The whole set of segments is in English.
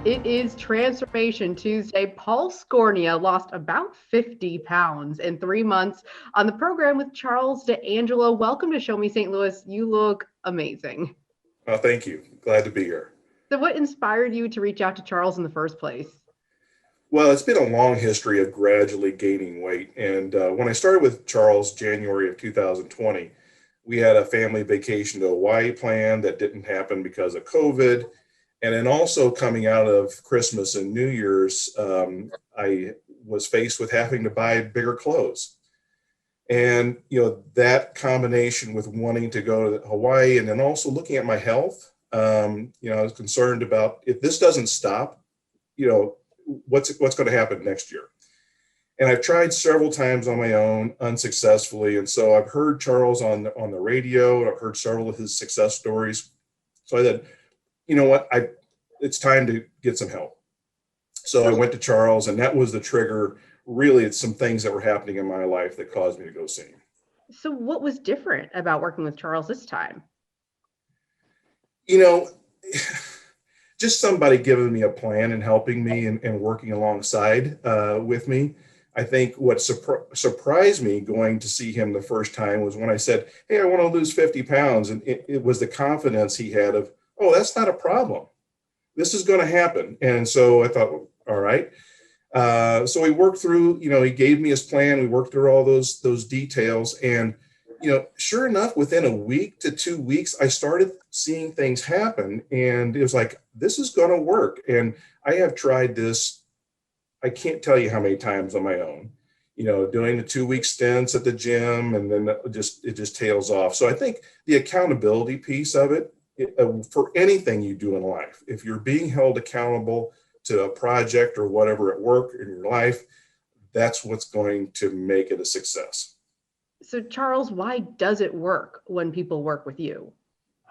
It is Transformation Tuesday. Paul Scornia lost about 50 pounds in 3 months on the program with Charles D'Angelo. Welcome to Show Me St. Louis. You look amazing. Thank you. Glad to be here. So, what inspired you to reach out to Charles in the first place? Well, it's been a long history of gradually gaining weight. And when I started with Charles, January of 2020, we had a family vacation to Hawaii planned that didn't happen because of COVID. And then also coming out of Christmas and New Year's, I was faced with having to buy bigger clothes. And, that combination with wanting to go to Hawaii and then also looking at my health, I was concerned about if this doesn't stop, you know, what's going to happen next year. And I've tried several times on my own unsuccessfully. And so I've heard Charles on the radio, and I've heard several of his success stories. So I said, you know what, it's time to get some help. So I went to Charles, and that was the trigger. Really, it's some things that were happening in my life that caused me to go see him. So, what was different about working with Charles this time? You know, just somebody giving me a plan and helping me and working alongside with me. I think what surprised me going to see him the first time was when I said, "Hey, I want to lose 50 pounds." And it was the confidence he had of, "Oh, that's not a problem. This is going to happen." And so I thought, well, all right. So we worked through, he gave me his plan. We worked through all those details. And, sure enough, within a week to 2 weeks, I started seeing things happen. And it was like, this is going to work. And I have tried this, I can't tell you how many times on my own, doing the 2 week stints at the gym, and then it just tails off. So I think the accountability piece of it, for anything you do in life, if you're being held accountable to a project or whatever at work in your life, that's what's going to make it a success. So, Charles, why does it work when people work with you?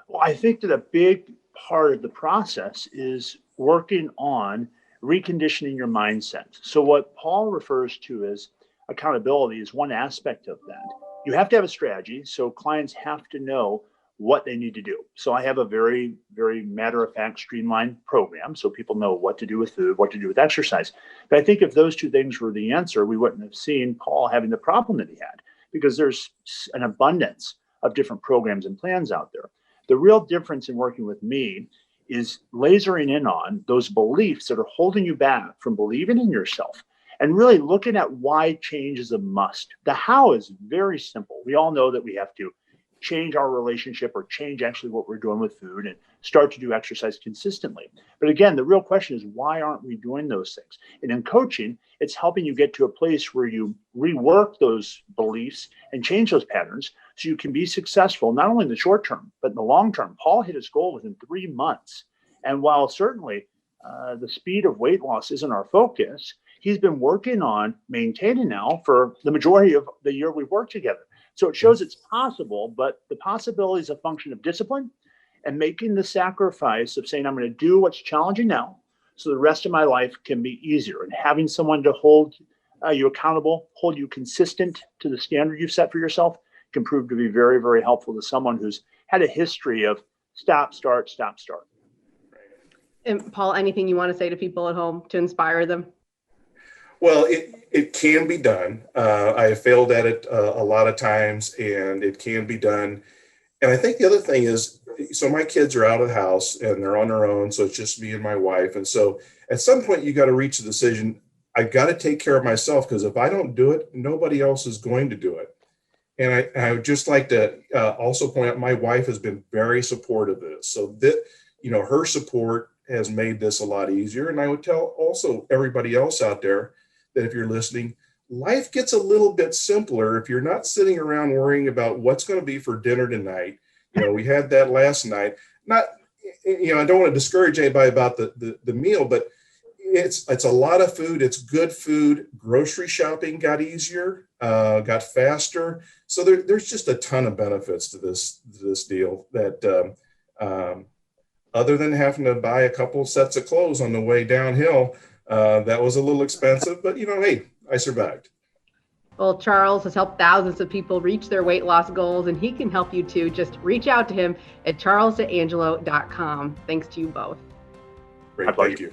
Well, I think that a big part of the process is working on reconditioning your mindset. So, what Paul refers to as accountability is one aspect of that. You have to have a strategy, so clients have to know what they need to do. So I have a very, very matter of fact, streamlined program so people know what to do with food, what to do with exercise. But I think if those two things were the answer, we wouldn't have seen Paul having the problem that he had, because there's an abundance of different programs and plans out there. The real difference in working with me is lasering in on those beliefs that are holding you back from believing in yourself and really looking at why change is a must. The how is very simple. We all know that we have to change our relationship or change actually what we're doing with food and start to do exercise consistently. But again, the real question is, why aren't we doing those things? And in coaching, it's helping you get to a place where you rework those beliefs and change those patterns so you can be successful, not only in the short term, but in the long term. Paul hit his goal within 3 months. And while certainly the speed of weight loss isn't our focus, he's been working on maintaining now for the majority of the year we've worked together. So it shows it's possible, but the possibility is a function of discipline and making the sacrifice of saying, I'm going to do what's challenging now so the rest of my life can be easier. And having someone to hold you accountable, hold you consistent to the standard you've set for yourself can prove to be very, very helpful to someone who's had a history of stop, start, stop, start. And Paul, anything you want to say to people at home to inspire them? Well, it can be done. I have failed at it a lot of times, and it can be done. And I think the other thing is, so my kids are out of the house and they're on their own. So it's just me and my wife. And so at some point you got to reach a decision. I've got to take care of myself, because if I don't do it, nobody else is going to do it. And I would just like to also point out, my wife has been very supportive of this. So that, her support has made this a lot easier. And I would tell also everybody else out there that if you're listening, life gets a little bit simpler if you're not sitting around worrying about what's going to be for dinner tonight. We had that last night. I don't want to discourage anybody about the meal, but it's a lot of food. It's good food. Grocery shopping got easier, got faster. So there's just a ton of benefits to this deal that other than having to buy a couple sets of clothes on the way downhill. That was a little expensive, but hey, I survived. Well, Charles has helped thousands of people reach their weight loss goals, and he can help you too. Just reach out to him at charlesdangelo.com. Thanks to you both. Great, thank you.